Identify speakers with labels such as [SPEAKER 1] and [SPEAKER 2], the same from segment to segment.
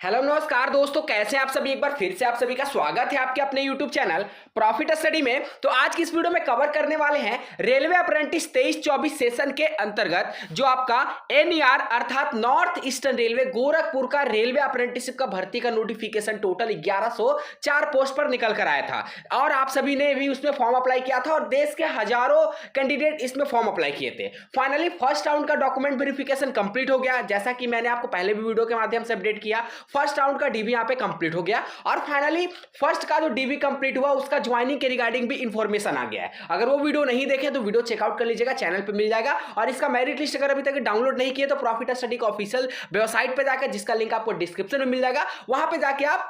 [SPEAKER 1] Hello नमस्कार दोस्तों, कैसे हैं आप सभी। एक बार फिर से आप सभी का स्वागत है आपके अपने यूट्यूब चैनल प्रॉफिट स्टडी में। तो आज की इस वीडियो में कवर करने वाले हैं रेलवे अप्रेंटिस 23-24 सेशन के अंतर्गत जो आपका एनईआर अर्थात नॉर्थ ईस्टर्न रेलवे गोरखपुर का रेलवे अप्रेंटिसशिप का भर्ती का नोटिफिकेशन टोटल 1104 पोस्ट पर निकल कर आया था और आप सभी ने भी उसमें फॉर्म अप्लाई किया था और देश के हजारों कैंडिडेट इसमें फॉर्म अप्लाई किए थे। फाइनली फर्स्ट राउंड का डॉक्यूमेंट वेरिफिकेशन कंप्लीट हो गया, जैसा कि मैंने आपको पहले भी वीडियो के माध्यम से अपडेट किया। फर्स्ट राउंड का डीबी यहां पे कंप्लीट हो गया और फाइनली फर्स्ट का जो डीबी कंप्लीट हुआ उसका ज्वाइनिंग के रिगार्डिंग भी इंफॉर्मेशन आ गया है। अगर वो वीडियो नहीं देखे तो वीडियो चेकआउट कर लीजिएगा, चैनल पे मिल जाएगा। और इसका मेरिट लिस्ट अगर अभी तक डाउनलोड नहीं किया तो प्रॉफिट स्टडी का ऑफिशियल वेबसाइट पे जाकर, जिसका लिंक आपको डिस्क्रिप्शन में मिल जाएगा, वहां पे जाके आप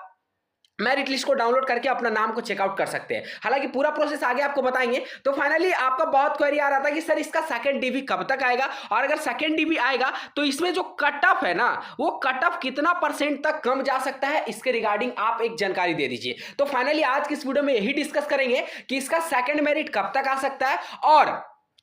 [SPEAKER 1] मेरिट लिस्ट को डाउनलोड करके अपना नाम को चेकआउट कर सकते हैं। हालांकि पूरा प्रोसेस आगे आपको बताएंगे। तो फाइनली आपका बहुत क्वेरी आ रहा था कि सर इसका सेकंड डीबी कब तक आएगा, और अगर सेकंड डीबी आएगा तो इसमें जो कट ऑफ है ना, वो कट ऑफ कितना परसेंट तक कम जा सकता है, इसके रिगार्डिंग आप एक जानकारी दे दीजिए। तो फाइनली आज की इस वीडियो में यही डिस्कस करेंगे कि इसका सेकंड मेरिट कब तक आ सकता है और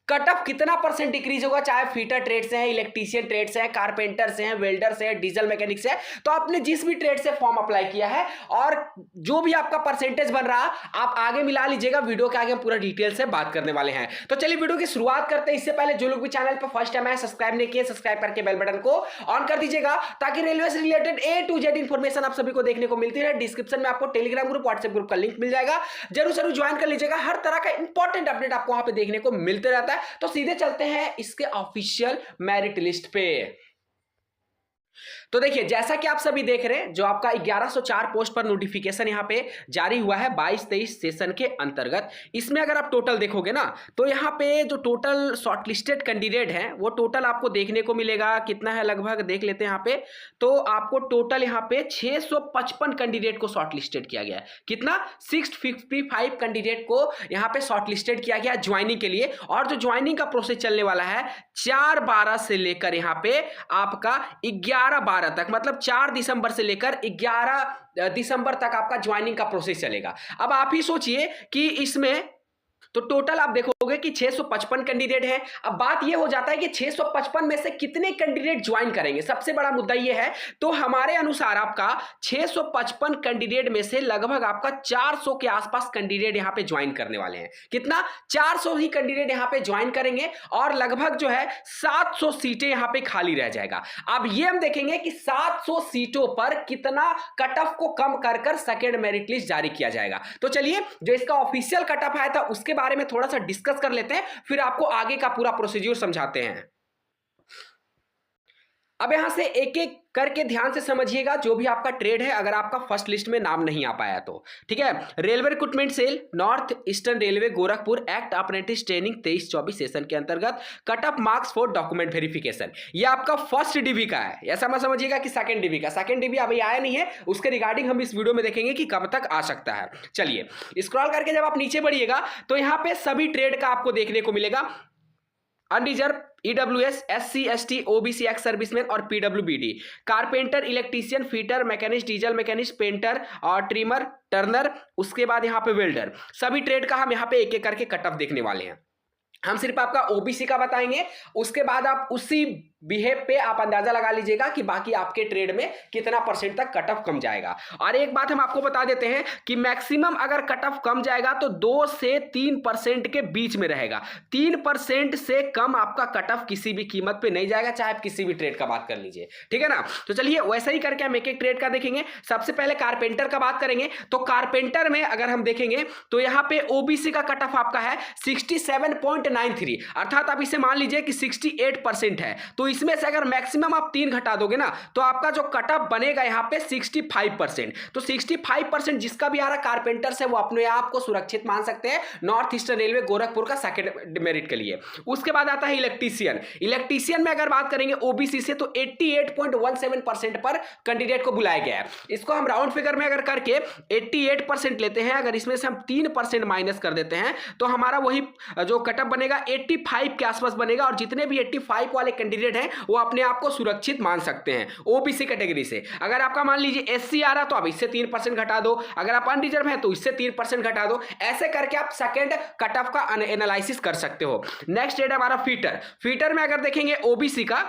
[SPEAKER 1] कट ऑफ कितना परसेंट डिक्रीज होगा, चाहे फीटर ट्रेड से है, इलेक्ट्रीशियन ट्रेड से है, कारपेंटर से है, वेल्डर से है, डीजल मैकेनिक से है। तो आपने जिस भी ट्रेड से फॉर्म अप्लाई किया है और जो भी आपका परसेंटेज बन रहा आप आगे मिला लीजिएगा। वीडियो के आगे हम पूरा डिटेल से बात करने वाले हैं। तो चलिए वीडियो की शुरुआत करते हैं। इससे पहले जो लोग भी चैनल पर फर्स्ट टाइम है, सब्सक्राइब नहीं किए, सब्सक्राइब करके बेल बटन को ऑन कर दीजिएगा ताकि रेलवे से related A to Z information आप सभी को देखने को मिलती रहे। डिस्क्रिप्शन में आपको टेलीग्राम ग्रुप, व्हाट्सएप ग्रुप का लिंक मिल जाएगा, जरूर ज्वाइन कर लीजिएगा। हर तरह का इंपॉर्टेंट अपडेट आपको वहां पे देखने को मिलते रहता है। तो सीधे चलते हैं इसके ऑफिशियल मेरिट लिस्ट पे। तो देखिए, जैसा कि आप सभी देख रहे हैं, जो आपका 1104 पोस्ट पर नोटिफिकेशन यहां पे जारी हुआ है 22-23 सेशन के अंतर्गत। इसमें अगर आप टोटल देखोगे ना, तो यहां पे जो टोटल शॉर्टलिस्टेड कैंडिडेट हैं वो टोटल आपको देखने को मिलेगा कितना है, लगभग देख लेते हैं यहां पे। तो आपको टोटल यहां पे 655 कैंडिडेट को शॉर्टलिस्टेड किया गया है। कितना? 655 कैंडिडेट को यहां पे शॉर्टलिस्टेड किया गया ज्वाइनिंग के लिए। और जो ज्वाइनिंग का प्रोसेस चलने वाला है 4/12 से लेकर यहां पे आपका 11/12 तक, मतलब 4 दिसंबर से लेकर 11 दिसंबर तक आपका ज्वाइनिंग का प्रोसेस चलेगा। अब आप ही सोचिए कि इसमें तो टोटल आप देखोगे कि 655 कैंडिडेट हैं। अब बात यह हो जाता है कि 655 में से कितने कैंडिडेट ज्वाइन करेंगे, सबसे बड़ा मुद्दा यह है। तो हमारे अनुसार आपका 655 कैंडिडेट में से लगभग आपका 400 के आसपास कैंडिडेट यहां पे ज्वाइन करने वाले हैं। कितना? 400 ही कैंडिडेट यहां पे ज्वाइन करेंगे और लगभग जो है 700 सीटें यहां पे खाली रह जाएगा। अब ये हम देखेंगे कि 700 सीटों पर कितना कट ऑफ को कम कर सेकेंड मेरिट लिस्ट जारी किया जाएगा। तो चलिए, जो इसका ऑफिशियल कट ऑफ आया था उसके बारे में थोड़ा सा डिस्कस कर लेते हैं, फिर आपको आगे का पूरा प्रोसीजर समझाते हैं। अब यहां से एक एक करके ध्यान से समझिएगा जो भी आपका ट्रेड है, अगर आपका फर्स्ट लिस्ट में नाम नहीं आ पाया तो ठीक है। Railway recruitment cell north eastern railway Gorakhpur act apprentice training 23-24 session के अंतर्गत cut off marks for document verification. ये आपका फर्स्ट डीबी का है, ऐसा मत समझिएगा कि सेकंड डीबी का। सेकंड डीबी अभी आया नहीं है, उसके रिगार्डिंग हम इस वीडियो में देखेंगे कि कब तक आ सकता है। चलिए स्क्रॉल करके जब आप नीचे बढ़िएगा तो यहां पे सभी ट्रेड का आपको देखने को मिलेगा। Unreserved, EWS, SC, ST, OBC, ex serviceman और PWBD, carpenter, electrician, fitter, machinist, diesel machinist, painter और ट्रिमर, टर्नर, उसके बाद यहां पे वेल्डर, सभी ट्रेड का हम यहां पे एक एक करके कट ऑफ देखने वाले हैं। हम सिर्फ आपका ओबीसी का बताएंगे, उसके बाद आप उसी बिहेव पे आप अंदाजा लगा लीजिएगा कि बाकी आपके ट्रेड में कितना परसेंट तक कट ऑफ कम जाएगा। और एक बात हम आपको बता देते हैं कि मैक्सिमम अगर कट ऑफ कम जाएगा तो 2 से 3% के बीच में रहेगा। 3% से कम आपका कट ऑफ किसी भी कीमत पे नहीं जाएगा, चाहे आप किसी भी ट्रेड का बात कर लीजिए, ठीक है ना। तो चलिए वैसा ही करके हम एक एक ट्रेड का देखेंगे। सबसे पहले कारपेंटर का बात करेंगे। तो कारपेंटर में अगर हम देखेंगे तो यहां पे ओबीसी का कट ऑफ आपका है 67.93, अर्थात आप इसे मान लीजिए कि 68% है। तो इसमें से अगर मैक्सिमम आप 3 घटा दोगे ना तो आपका जो कट ऑफ बनेगा यहां पे 65%। तो 65% जिसका भी आ रहा कारपेंटर से वो अपने आप को सुरक्षित मान सकते हैं नॉर्थ ईस्टर्न रेलवे गोरखपुर का सेकंड मेरिट के लिए। उसके बाद आता है इलेक्ट्रीशियन। इलेक्ट्रीशियन में अगर बात करेंगे ओबीसी से तो 88.17% पर कैंडिडेट को बुलाया गया है। इसको हम राउंड फिगर में अगर करके 88% लेते हैं, अगर इसमें से हम 3% माइनस कर देते हैं तो हमारा वही जो कट ऑफ बनेगा 85 के आसपास बनेगा। और जितने भी 85 वाले कैंडिडेट हैं वो अपने आप को सुरक्षित मान सकते हैं ओबीसी कैटेगरी से। अगर आपका मान लीजिए एससी आ रहा तो आप इससे 3% घटा दो, अगर आप अनरिजर्व है तो इससे 3% घटा दो। ऐसे करके आप सेकंड कट ऑफ का एनालिसिस कर सकते हो। नेक्स्ट रेट हमारा फीटर। फीटर में अगर देखेंगे ओबीसी का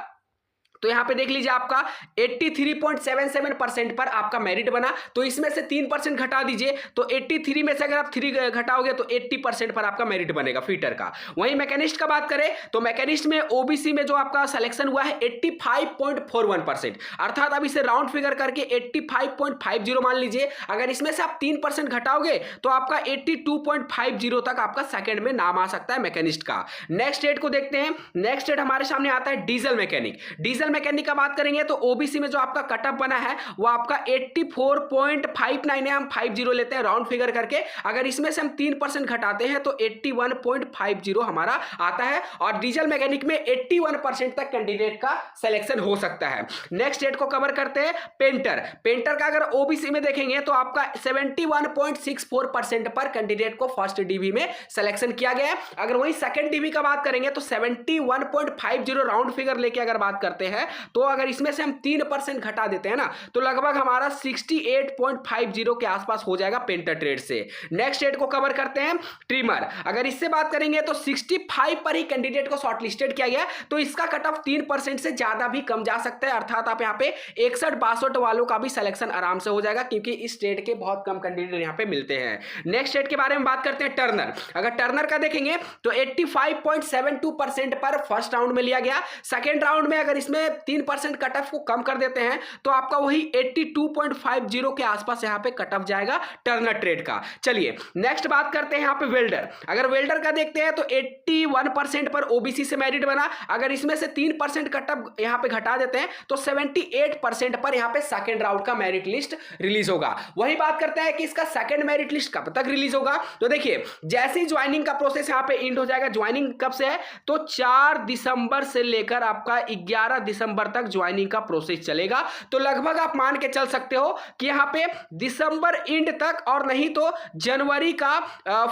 [SPEAKER 1] तो यहाँ पे देख लीजिए आपका 83.77% पर आपका मेरिट बना। तो इसमें से 3% घटा दीजिए, तो 83 में से अगर आप 3 घटाओगे तो 80% पर आपका मेरिट बनेगा फीटर का। वहीं मैकेनिस्ट का बात करें तो मैकेनिस्ट में ओबीसी में जो आपका सिलेक्शन हुआ है 85.41%, अर्थात अब इसे राउंड फिगर करके 85.50 मान लीजिए। अगर इसमें से आप 3% घटाओगे तो आपका 82.50 तक आपका सेकंड में नाम आ सकता है मैकेनिस्ट का। नेक्स्ट स्टेट को देखते हैं। नेक्स्ट स्टेट हमारे सामने आता है डीजल मैकेनिक। डीजल मैकेनिक का बात करेंगे तो ओबीसी में जो आपका कटअप बना है वो आपका 84.59 है, हम 50 लेते हैं राउंड फिगर करके। अगर इसमें से हम 3% घटाते हैं तो 81.50 हमारा आता है, और डीजल मैकेनिक में 81% तक कैंडिडेट का सिलेक्शन हो सकता है। नेक्स्ट स्टेट को कवर करते हैं पेंटर। पेंटर का अगर ओबीसी में देखेंगे तो आपका 71.64% पर कैंडिडेट को फर्स्ट डीवी में सिलेक्शन किया गया है। अगर वही सेकंड डीवी का बात करेंगे तो 71.50 राउंड फिगर लेके अगर बात करते हैं तो अगर इसमें से हम 3% घटा देते हैं ना तो लगभग हमारा 68.50 के आसपास हो जाएगा पेंटर ट्रेड से। नेक्स्ट स्टेट को कवर करते हैं ट्रिमर। अगर इससे बात करेंगे तो 65 पर ही कैंडिडेट को शॉर्टलिस्टेड किया गया, तो इसका कट ऑफ 3% से ज्यादा भी कम जा सकता है, अर्थात आप यहाँ पे 61-62 वालों का भी सिलेक्शन आराम से हो जाएगा, क्योंकि इस स्टेट के बहुत कम कैंडिडेट यहाँ पे मिलते हैं। नेक्स्ट स्टेट के बारे में बात करते हैं टर्नर। अगर टर्नर का देखेंगे तो 85.72% पर फर्स्ट राउंड में लिया गया। सेकेंड राउंड में अगर इसमें 3% कट ऑफ को कम कर देते हैं तो आपका वही 82.50 के आसपास यहाँ पे कट ऑफ जाएगा टर्नर ट्रेड का। चलिए नेक्स्ट बात करते हैं यहाँ पे वेल्डर। अगर वेल्डर का देखते हैं तो 81% पर ओबीसी से मेरिट बना। अगर इसमें से 3% कट ऑफ यहाँ पे घटा देते हैं तो 78% पर यहाँ पे सेकंड राउंड का मेरिट लिस्ट रिलीज होगा। वही बात करते हैं कि इसका सेकंड मेरिट लिस्ट कब तक रिलीज होगा। तो देखिए जैसे ही ज्वाइनिंग का प्रोसेस यहाँ पे एंड हो जाएगा, ज्वाइनिंग कब से है तो 4 दिसंबर से लेकर आपका 11 दिसंबर तक ज्वाइनिंग का प्रोसेस चलेगा। तो लगभग आप मान के चल सकते हो कि यहाँ पे दिसंबर एंड तक और नहीं तो जनवरी का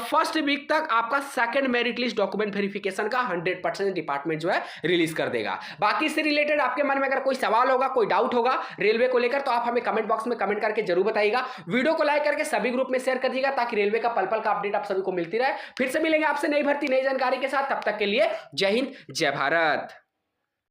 [SPEAKER 1] फर्स्ट वीक तक आपका second merit list document verification का 100% डिपार्टमेंट जो है रिलीज कर देगा। बाकी इससे रिलेटेड आपके मन में अगर कोई सवाल होगा, कोई डाउट होगा रेलवे को लेकर, तो आप हमें कमेंट बॉक्स में कमेंट करके जरूर बताइएगा। वीडियो को लाइक करके सभी ग्रुप में शेयर कर दीजिएगा ताकि रेलवे का पल पल का अपडेट आप सभी को मिलती रहे। फिर से मिलेंगे आपसे नई भर्ती नई जानकारी के साथ, तब तक के लिए जय हिंद जय भारत।